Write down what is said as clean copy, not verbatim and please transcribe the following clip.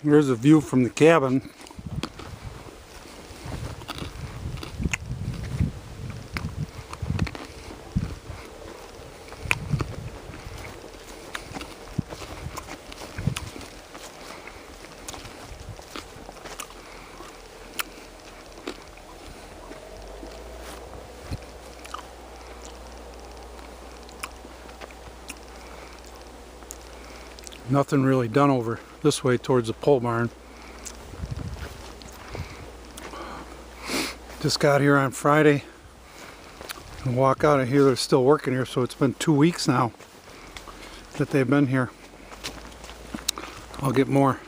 Here's a view from the cabin. Nothing really done over this way towards the pole barn. Just got here on Friday and walk out of here. They're still working here, so it's been 2 weeks now that they've been here. I'll get more